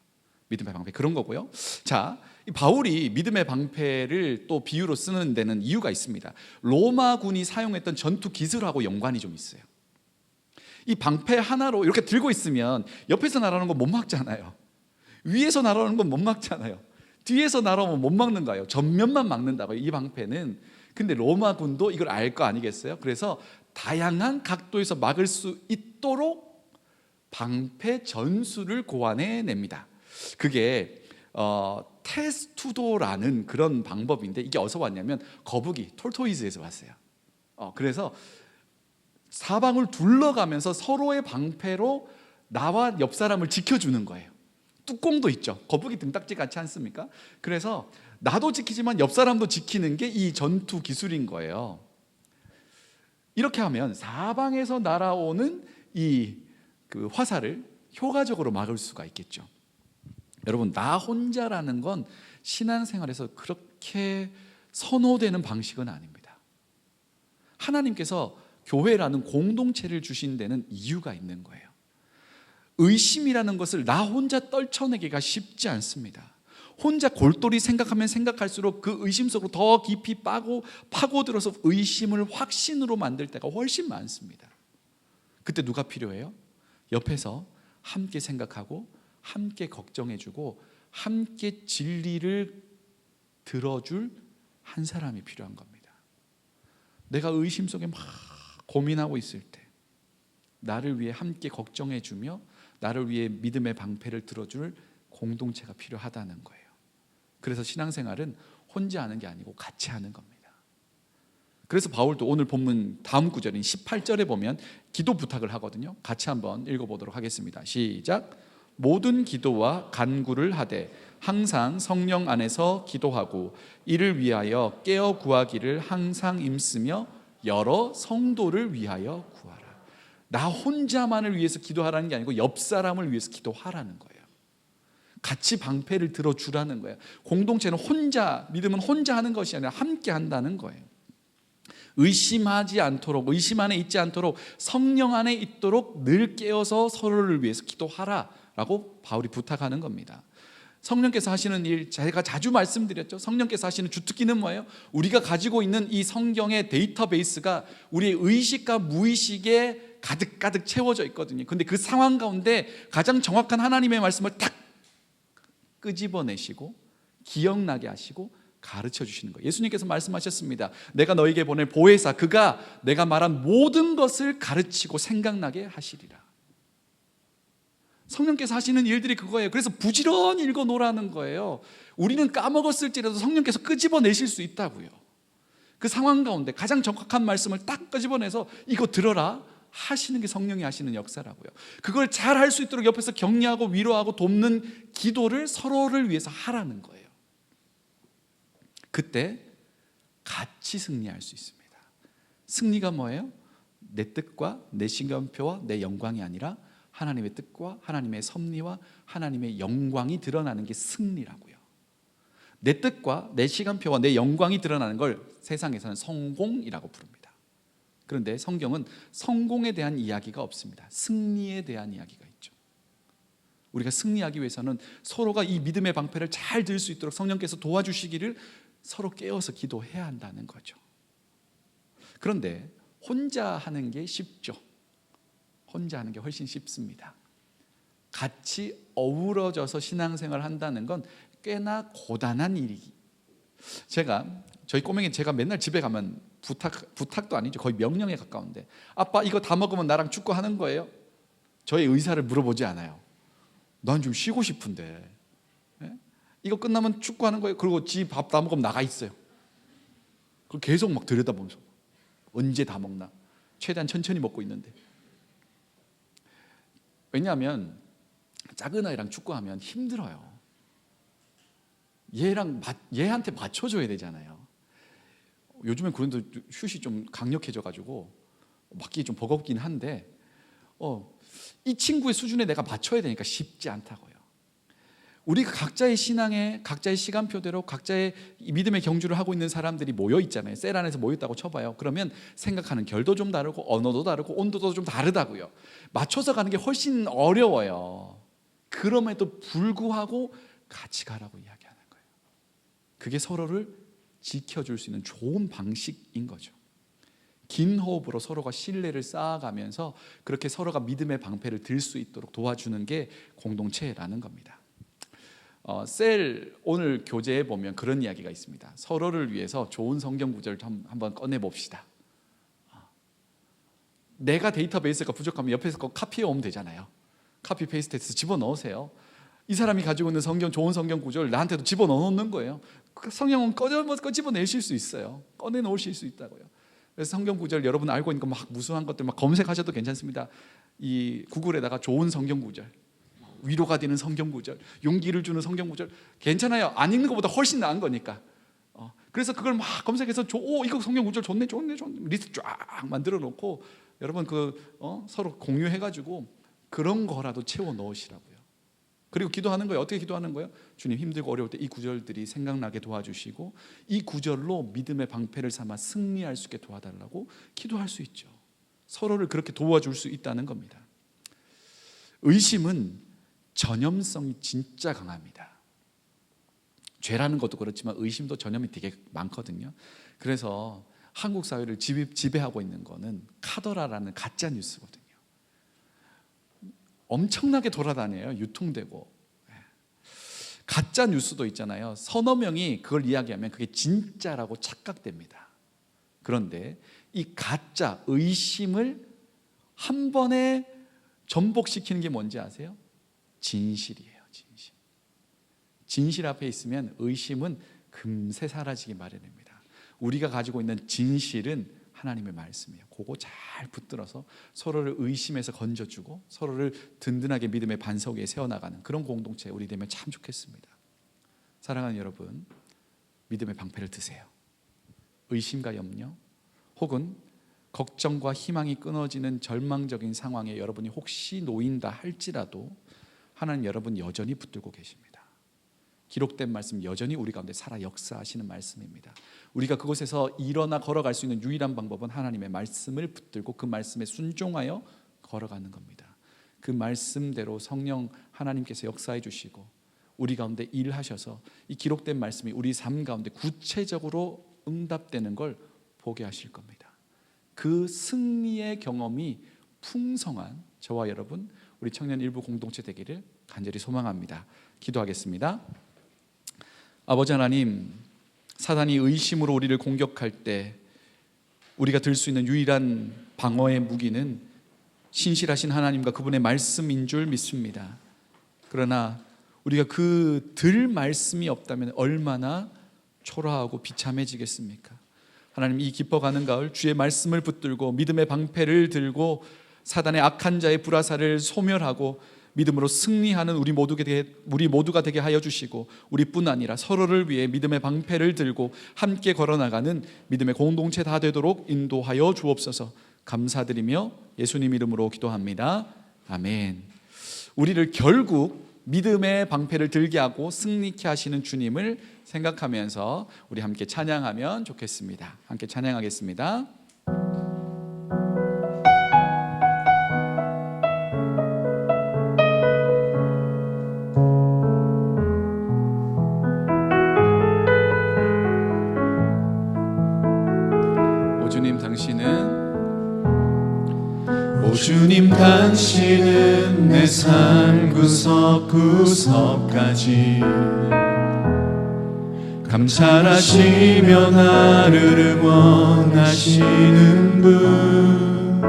믿음의 방패 그런 거고요. 자, 바울이 믿음의 방패를 또 비유로 쓰는 데는 이유가 있습니다. 로마군이 사용했던 전투 기술하고 연관이 좀 있어요. 이 방패 하나로 이렇게 들고 있으면 옆에서 날아오는 건 못 막잖아요. 위에서 날아오는 건 못 막잖아요. 뒤에서 날아오면 못 막는 거예요. 전면만 막는다고요, 이 방패는. 근데 로마군도 이걸 알 거 아니겠어요? 그래서 다양한 각도에서 막을 수 있도록 방패 전술을 고안해 냅니다. 그게 테스투도라는 그런 방법인데, 이게 어디서 왔냐면 거북이 톨토이즈에서 왔어요. 그래서 사방을 둘러가면서 서로의 방패로 나와 옆 사람을 지켜주는 거예요. 뚜껑도 있죠. 거북이 등딱지 같지 않습니까? 그래서 나도 지키지만 옆 사람도 지키는 게 이 전투 기술인 거예요. 이렇게 하면 사방에서 날아오는 그 화살을 효과적으로 막을 수가 있겠죠. 여러분, 나 혼자라는 건 신앙생활에서 그렇게 선호되는 방식은 아닙니다. 하나님께서 교회라는 공동체를 주신 데는 이유가 있는 거예요. 의심이라는 것을 나 혼자 떨쳐내기가 쉽지 않습니다. 혼자 골똘히 생각하면 생각할수록 그 의심 속으로 더 깊이 파고들어서 의심을 확신으로 만들 때가 훨씬 많습니다. 그때 누가 필요해요? 옆에서 함께 생각하고 함께 걱정해주고 함께 진리를 들어줄 한 사람이 필요한 겁니다. 내가 의심 속에 막 고민하고 있을 때 나를 위해 함께 걱정해주며 나를 위해 믿음의 방패를 들어줄 공동체가 필요하다는 거예요. 그래서 신앙생활은 혼자 하는 게 아니고 같이 하는 겁니다. 그래서 바울도 오늘 본문 다음 구절인 18절에 보면 기도 부탁을 하거든요. 같이 한번 읽어보도록 하겠습니다. 시작. 모든 기도와 간구를 하되 항상 성령 안에서 기도하고 이를 위하여 깨어 구하기를 항상 힘쓰며 여러 성도를 위하여 구하라. 나 혼자만을 위해서 기도하라는 게 아니고 옆 사람을 위해서 기도하라는 거예요. 같이 방패를 들어주라는 거예요. 공동체는 혼자, 믿음은 혼자 하는 것이 아니라 함께 한다는 거예요. 의심하지 않도록, 의심 안에 있지 않도록 성령 안에 있도록 늘 깨어서 서로를 위해서 기도하라라고 바울이 부탁하는 겁니다. 성령께서 하시는 일, 제가 자주 말씀드렸죠. 성령께서 하시는 주특기는 뭐예요? 우리가 가지고 있는 이 성경의 데이터베이스가 우리의 의식과 무의식에 가득가득 채워져 있거든요. 근데 그 상황 가운데 가장 정확한 하나님의 말씀을 딱 끄집어내시고 기억나게 하시고 가르쳐 주시는 거예요. 예수님께서 말씀하셨습니다. 내가 너에게 보낼 보혜사, 그가 내가 말한 모든 것을 가르치고 생각나게 하시리라. 성령께서 하시는 일들이 그거예요. 그래서 부지런히 읽어놓으라는 거예요. 우리는 까먹었을지라도 성령께서 끄집어내실 수 있다고요. 그 상황 가운데 가장 정확한 말씀을 딱 끄집어내서 이거 들어라 하시는 게 성령이 하시는 역사라고요. 그걸 잘 할 수 있도록 옆에서 격려하고 위로하고 돕는 기도를 서로를 위해서 하라는 거예요. 그때 같이 승리할 수 있습니다. 승리가 뭐예요? 내 뜻과 내 신경표와 내 영광이 아니라 하나님의 뜻과 하나님의 섭리와 하나님의 영광이 드러나는 게 승리라고요. 내 뜻과 내 시간표와 내 영광이 드러나는 걸 세상에서는 성공이라고 부릅니다. 그런데 성경은 성공에 대한 이야기가 없습니다. 승리에 대한 이야기가 있죠. 우리가 승리하기 위해서는 서로가 이 믿음의 방패를 잘 들 수 있도록 성령께서 도와주시기를 서로 깨어서 기도해야 한다는 거죠. 그런데 혼자 하는 게 쉽죠. 혼자 하는 게 훨씬 쉽습니다. 같이 어우러져서 신앙생활을 한다는 건 꽤나 고단한 일이. 저희 꼬맹이 제가 맨날 집에 가면 부탁도 아니죠. 거의 명령에 가까운데, 아빠 이거 다 먹으면 나랑 축구하는 거예요? 저의 의사를 물어보지 않아요. 난 좀 쉬고 싶은데. 네? 이거 끝나면 축구하는 거예요. 그리고 지 밥 다 먹으면 나가 있어요. 그걸 계속 막 들여다보면서 언제 다 먹나. 최대한 천천히 먹고 있는데. 왜냐하면 작은 아이랑 축구하면 힘들어요. 얘한테 맞춰줘야 되잖아요. 요즘엔 그런데 슛이 좀 강력해져가지고 맞기 좀 버겁긴 한데, 이 친구의 수준에 내가 맞춰야 되니까 쉽지 않다고요. 우리가 각자의 신앙에 각자의 시간표대로 각자의 믿음의 경주를 하고 있는 사람들이 모여 있잖아요. 셀 안에서 모였다고 쳐봐요. 그러면 생각하는 결도 좀 다르고 언어도 다르고 온도도 좀 다르다고요. 맞춰서 가는 게 훨씬 어려워요. 그럼에도 불구하고 같이 가라고 이야기하는 거예요. 그게 서로를 지켜줄 수 있는 좋은 방식인 거죠. 긴 호흡으로 서로가 신뢰를 쌓아가면서 그렇게 서로가 믿음의 방패를 들 수 있도록 도와주는 게 공동체라는 겁니다. 셀 오늘 교재에 보면 그런 이야기가 있습니다. 서로를 위해서 좋은 성경 구절을 한번 꺼내 봅시다. 내가 데이터베이스가 부족하면 옆에서 꼭 카피해 오면 되잖아요. 카피 페이스트해서 집어넣으세요. 이 사람이 가지고 있는 좋은 성경 구절 나한테도 집어넣는 거예요. 성경은 집어내실 수 있어요. 꺼내놓으실 수 있다고요. 그래서 성경 구절 여러분 알고 있는 거 막 무수한 것들 막 검색하셔도 괜찮습니다. 이 구글에다가 좋은 성경 구절, 위로가 되는 성경 구절, 용기를 주는 성경 구절 괜찮아요. 안 읽는 것보다 훨씬 나은 거니까. 그래서 그걸 막 검색해서 이거 성경 구절 좋네 리스트 쫙 만들어 놓고 여러분 서로 공유해가지고 그런 거라도 채워 넣으시라고요. 그리고 기도하는 거예요. 어떻게 기도하는 거예요? 주님 힘들고 어려울 때 이 구절들이 생각나게 도와주시고 이 구절로 믿음의 방패를 삼아 승리할 수 있게 도와달라고 기도할 수 있죠. 서로를 그렇게 도와줄 수 있다는 겁니다. 의심은 전염성이 진짜 강합니다. 죄라는 것도 그렇지만 의심도 전염이 되게 많거든요. 그래서 한국 사회를 지배하고 있는 거는 카더라라는 가짜 뉴스거든요. 엄청나게 돌아다녀요. 유통되고. 가짜 뉴스도 있잖아요. 서너 명이 그걸 이야기하면 그게 진짜라고 착각됩니다. 그런데 이 가짜 의심을 한 번에 전복시키는 게 뭔지 아세요? 진실이에요. 진실 앞에 있으면 의심은 금세 사라지기 마련입니다. 우리가 가지고 있는 진실은 하나님의 말씀이에요. 그거 잘 붙들어서 서로를 의심에서 건져주고 서로를 든든하게 믿음의 반석 위에 세워나가는 그런 공동체 우리 되면 참 좋겠습니다. 사랑하는 여러분, 믿음의 방패를 드세요. 의심과 염려 혹은 걱정과 희망이 끊어지는 절망적인 상황에 여러분이 혹시 놓인다 할지라도 하나님 여러분 여전히 붙들고 계십니다. 기록된 말씀 여전히 우리 가운데 살아 역사하시는 말씀입니다. 우리가 그곳에서 일어나 걸어갈 수 있는 유일한 방법은 하나님의 말씀을 붙들고 그 말씀에 순종하여 걸어가는 겁니다. 그 말씀대로 성령 하나님께서 역사해 주시고 우리 가운데 일하셔서 이 기록된 말씀이 우리 삶 가운데 구체적으로 응답되는 걸 보게 하실 겁니다. 그 승리의 경험이 풍성한 저와 여러분 우리 청년 일부 공동체 되기를 간절히 소망합니다. 기도하겠습니다. 아버지 하나님, 사단이 의심으로 우리를 공격할 때 우리가 들 수 있는 유일한 방어의 무기는 신실하신 하나님과 그분의 말씀인 줄 믿습니다. 그러나 우리가 그 들 말씀이 없다면 얼마나 초라하고 비참해지겠습니까? 하나님, 이 깊어가는 가을 주의 말씀을 붙들고 믿음의 방패를 들고 사단의 악한 자의 불화살을 소멸하고 믿음으로 승리하는 우리 모두가 되게 하여 주시고 우리뿐 아니라 서로를 위해 믿음의 방패를 들고 함께 걸어나가는 믿음의 공동체 다 되도록 인도하여 주옵소서. 감사드리며 예수님 이름으로 기도합니다. 아멘. 우리를 결국 믿음의 방패를 들게 하고 승리케 하시는 주님을 생각하면서 우리 함께 찬양하면 좋겠습니다. 함께 찬양하겠습니다. 오 주님 당신은 내 삶 구석구석까지 감찰하시며 나를 응원하시는 분,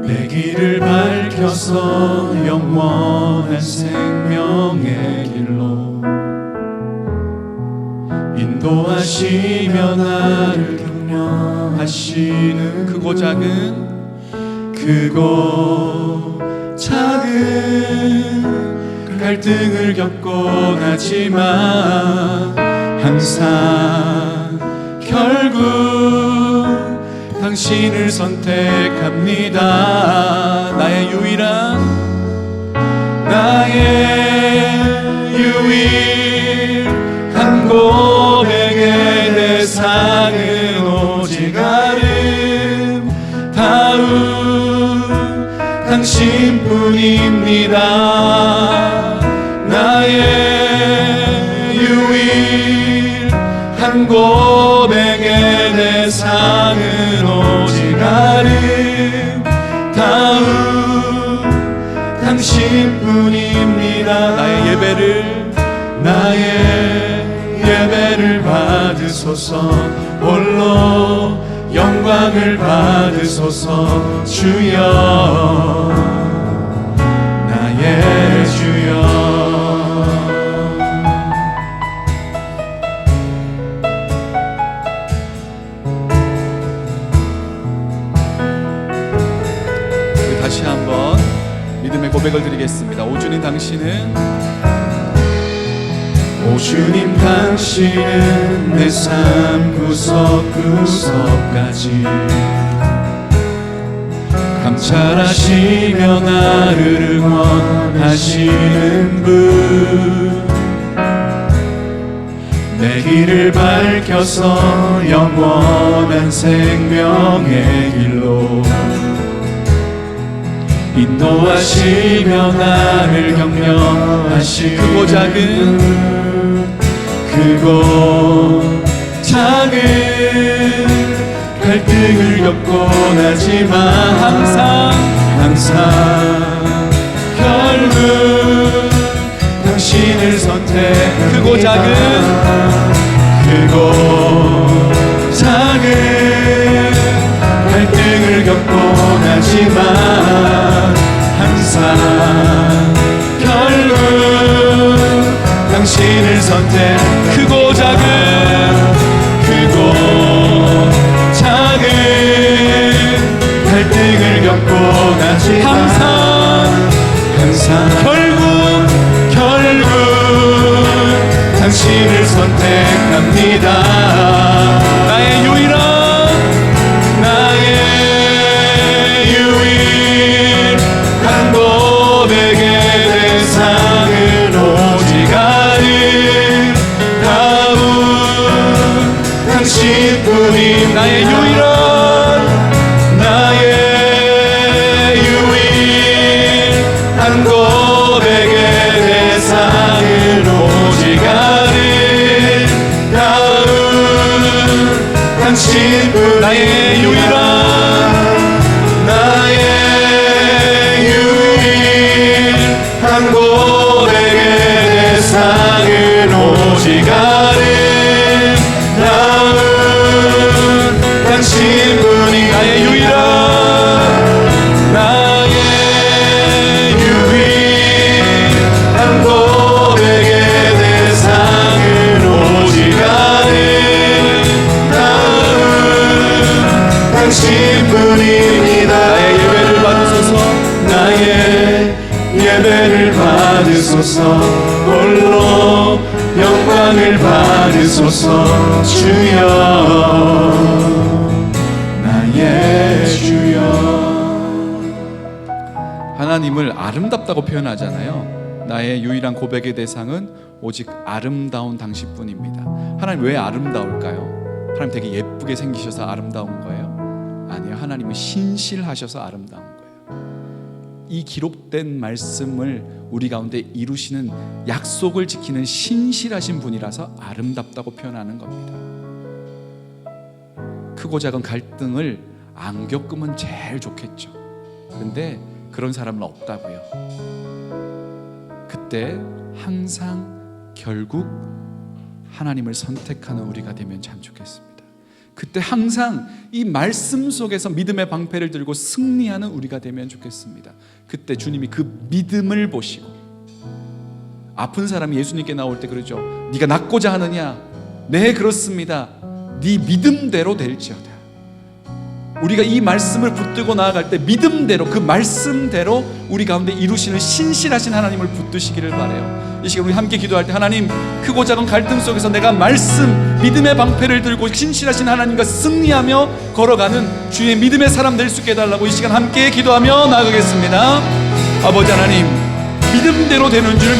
내 길을 밝혀서 영원한 생명의 길로 인도하시며 나를 격려하시는 크고 작은 갈등을 겪곤 하지만 항상 결국 당신을 선택합니다. 나의 유일한 고백의 대상은 오직 아름다운 당신뿐입니다. 나의 유일한 고백의 대상은 오직 아름다운 당신뿐입니다. 나의 예배를 받으소서, 홀로 영광을 받으소서. 주여, 나의 주여. 우리 다시 한번 믿음의 고백을 드리겠습니다. 오 주님 당신은 내 삶 구석구석까지 감찰하시며 나를 응원하시는 분, 내 길을 밝혀서 영원한 생명의 길로 인도하시며 나를 격려하시는 크고 작은 갈등을 겪곤 하지만 항상 결국 당신을 선택합니다. 크고 작은 갈등을 겪곤 하지만 항상 결국 당신을 선택. 크고 작은 갈등을 겪곤 하지만 항상 결국 당신을 선택합니다. 나의 유일한 고백의 대상은 오직 아름다운 당신뿐임. 나의 유일한 고백의 대상은 오직 아름다운 당신뿐. 나의 유일한 고백의 대상은 오직 아름다운 당신뿐이. 나의 유일한 고백의 대상은 오직 아름다운 당신뿐입니다. 나의 예배를 받으소서, 홀로 영광을 받으소서. 주여, 나의 주여. 하나님을 아름답다고 표현하잖아요. 나의 유일한 고백의 대상은 오직 아름다운 당신뿐입니다. 하나님 왜 아름다울까요? 하나님 되게 예쁘게 생기셔서 아름다운 거예요? 아니요, 하나님은 신실하셔서 아름다운 거예요. 이 기록된 말씀을 우리 가운데 이루시는, 약속을 지키는 신실하신 분이라서 아름답다고 표현하는 겁니다. 크고 작은 갈등을 안 겪으면 제일 좋겠죠. 그런데 그런 사람은 없다고요. 그때 항상 결국 하나님을 선택하는 우리가 되면 참 좋겠습니다. 그때 항상 이 말씀 속에서 믿음의 방패를 들고 승리하는 우리가 되면 좋겠습니다. 그때 주님이 그 믿음을 보시고, 아픈 사람이 예수님께 나올 때 그러죠. 네가 낫고자 하느냐? 네, 그렇습니다. 네 믿음대로 될지어다. 우리가 이 말씀을 붙들고 나아갈 때 믿음대로, 그 말씀대로 우리 가운데 이루시는 신실하신 하나님을 붙드시기를 바라요. 이 시간 우리 함께 기도할 때, 하나님, 크고 작은 갈등 속에서 내가 말씀, 믿음의 방패를 들고 신실하신 하나님과 승리하며 걸어가는 주의 믿음의 사람 될 수 있게 해달라고 이 시간 함께 기도하며 나아가겠습니다. 아버지 하나님, 믿음대로 되는 줄